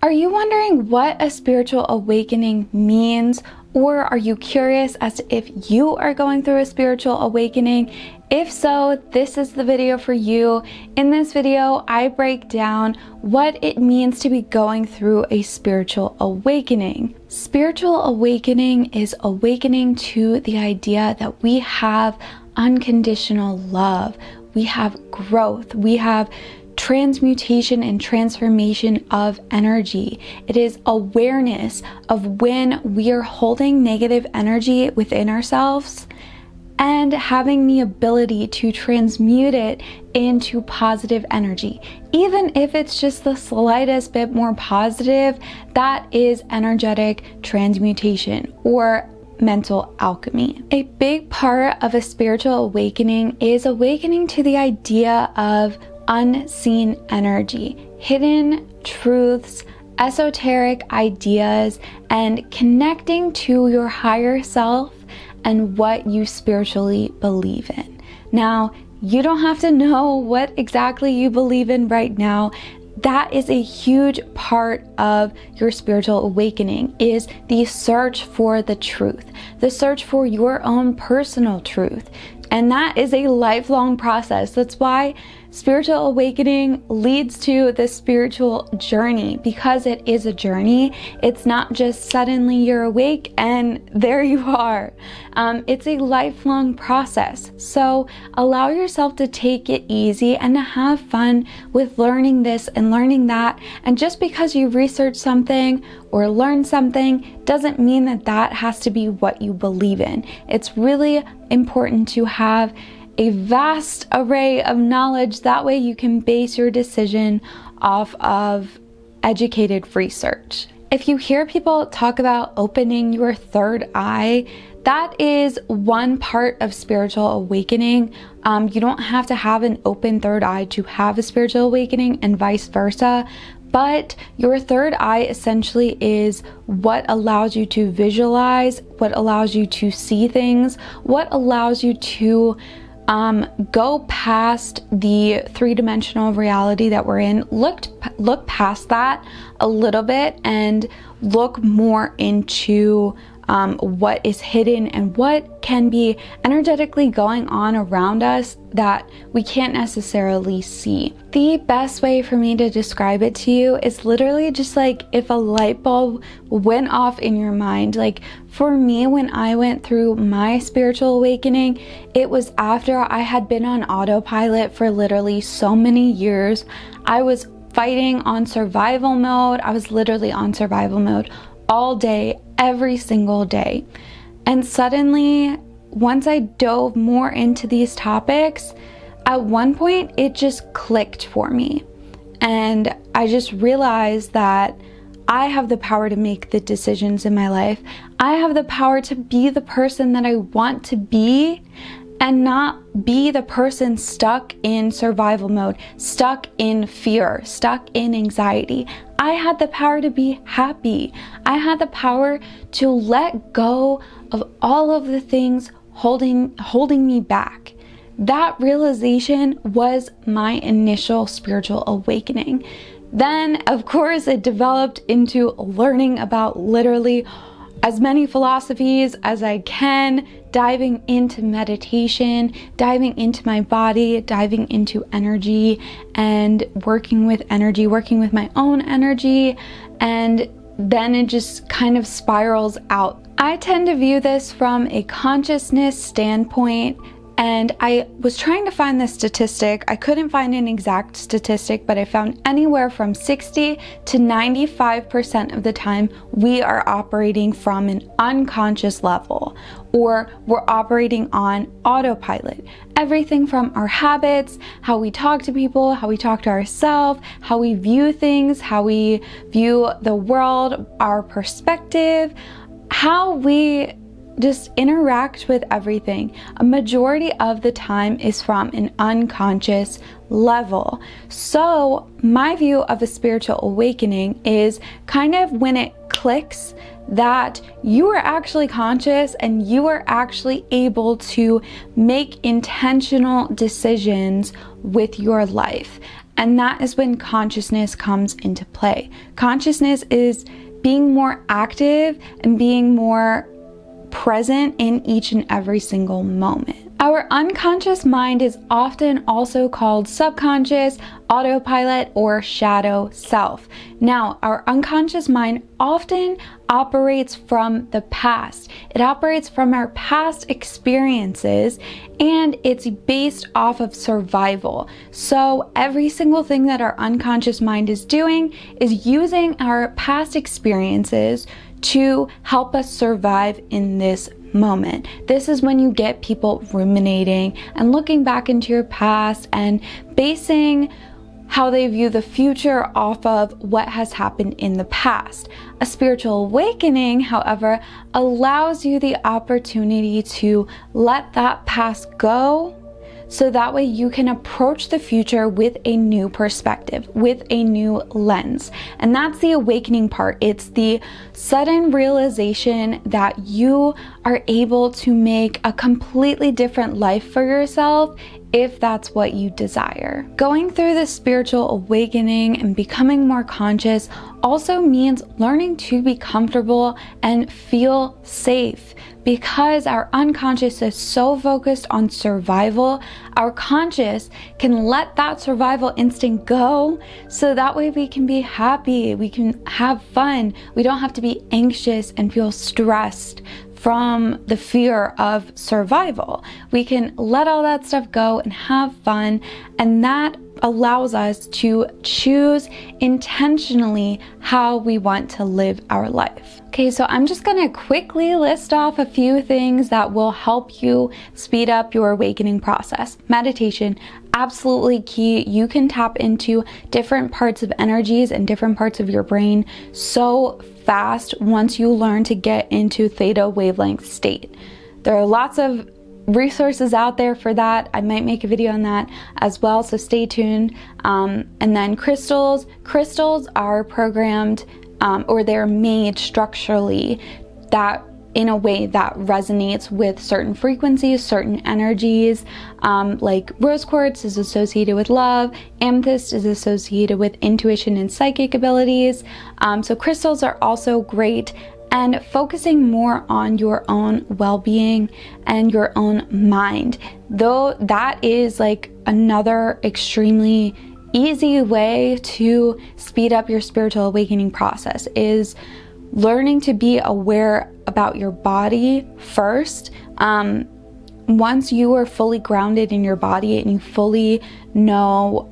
Are you wondering what a spiritual awakening means? Or are you curious as to if you are going through a spiritual awakening? If so, this is the video for you. In this video, I break down what it means to be going through a spiritual awakening. Spiritual awakening is awakening to the idea that we have unconditional love, we have growth, we have transmutation and transformation of energy. It is awareness of when we are holding negative energy within ourselves and having the ability to transmute it into positive energy. Even if it's just the slightest bit more positive, that is energetic transmutation or mental alchemy. A big part of a spiritual awakening is awakening to the idea of unseen energy, hidden truths, esoteric ideas, and connecting to your higher self and what you spiritually believe in. Now, you don't have to know what exactly you believe in right now. That is a huge part of your spiritual awakening, is the search for the truth, the search for your own personal truth. And that is a lifelong process. That's why spiritual awakening leads to the spiritual journey, because it is a journey. It's not just suddenly you're awake and there you are. It's a lifelong process. So allow yourself to take it easy and to have fun with learning this and learning that. And just because you research something or learn something doesn't mean that that has to be what you believe in. It's really important to have a vast array of knowledge. That way you can base your decision off of educated research. If you hear people talk about opening your third eye, that is one part of spiritual awakening. You don't have to have an open third eye to have a spiritual awakening, and vice versa. But your third eye essentially is what allows you to visualize, what allows you to see things, what allows you to go past the three-dimensional reality that we're in, look past that a little bit and look more into what is hidden and what can be energetically going on around us that we can't necessarily see. The best way for me to describe it to you is literally just like if a light bulb went off in your mind. Like for me, when I went through my spiritual awakening, it was after I had been on autopilot for literally so many years. I was fighting on survival mode. I was literally on survival mode all day, every single day. And suddenly, once I dove more into these topics, at one point it just clicked for me. And I just realized that I have the power to make the decisions in my life. I have the power to be the person that I want to be and not be the person stuck in survival mode, stuck in fear, stuck in anxiety. I had the power to be happy. I had the power to let go of all of the things holding me back. That realization was my initial spiritual awakening. Then, of course, it developed into learning about literally as many philosophies as I can, diving into meditation, diving into my body, diving into energy, and working with energy, working with my own energy, and then it just kind of spirals out. I tend to view this from a consciousness standpoint, and I was trying to find the statistic. I couldn't find an exact statistic, but I found anywhere from 60 to 95% of the time we are operating from an unconscious level, or we're operating on autopilot. Everything from our habits, how we talk to people, how we talk to ourselves, how we view things, how we view the world, our perspective, how we just interact with everything. A majority of the time is from an unconscious level. So my view of a spiritual awakening is kind of when it clicks that you are actually conscious and you are actually able to make intentional decisions with your life. And that is when consciousness comes into play. Consciousness is being more active and being more present in each and every single moment. Our unconscious mind is often also called subconscious, autopilot, or shadow self. Now, our unconscious mind often operates from the past. It operates from our past experiences, and it's based off of survival. So every single thing that our unconscious mind is doing is using our past experiences to help us survive in this moment. This is when you get people ruminating and looking back into your past and basing how they view the future off of what has happened in the past. A spiritual awakening, however, allows you the opportunity to let that past go, so that way you can approach the future with a new perspective, with a new lens. And that's the awakening part. It's the sudden realization that you are able to make a completely different life for yourself if that's what you desire. Going through this spiritual awakening and becoming more conscious also means learning to be comfortable and feel safe. Because our unconscious is so focused on survival, our conscious can let that survival instinct go, so that way we can be happy, we can have fun, we don't have to be anxious and feel stressed from the fear of survival. We can let all that stuff go and have fun, and that allows us to choose intentionally how we want to live our life. Okay, so I'm just gonna quickly list off a few things that will help you speed up your awakening process. Meditation, absolutely key. You can tap into different parts of energies and different parts of your brain so fast once you learn to get into theta wavelength state. There are lots of resources out there for that. I might make a video on that as well, so stay tuned. And then crystals are programmed or they're made structurally that in a way that resonates with certain frequencies, certain energies. Like rose quartz is associated with love, amethyst is associated with intuition and psychic abilities. So crystals are also great, and focusing more on your own well-being and your own mind. Though that is like another extremely easy way to speed up your spiritual awakening process, is learning to be aware about your body first. Once you are fully grounded in your body and you fully know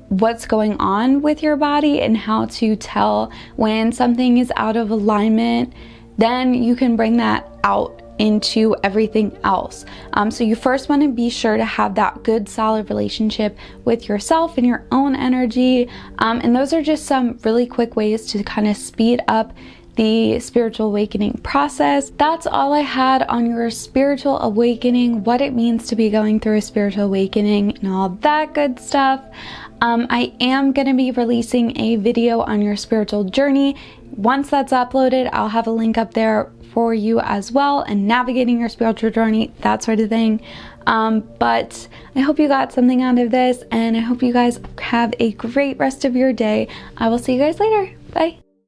what's going on with your body and how to tell when something is out of alignment, then you can bring that out into everything else. So you first want to be sure to have that good solid relationship with yourself and your own energy. And those are just some really quick ways to kind of speed up the spiritual awakening process. That's all I had on your spiritual awakening, what it means to be going through a spiritual awakening and all that good stuff. I am going to be releasing a video on your spiritual journey. Once that's uploaded, I'll have a link up there for you as well, and navigating your spiritual journey, that sort of thing. But I hope you got something out of this, and I hope you guys have a great rest of your day. I will see you guys later. Bye.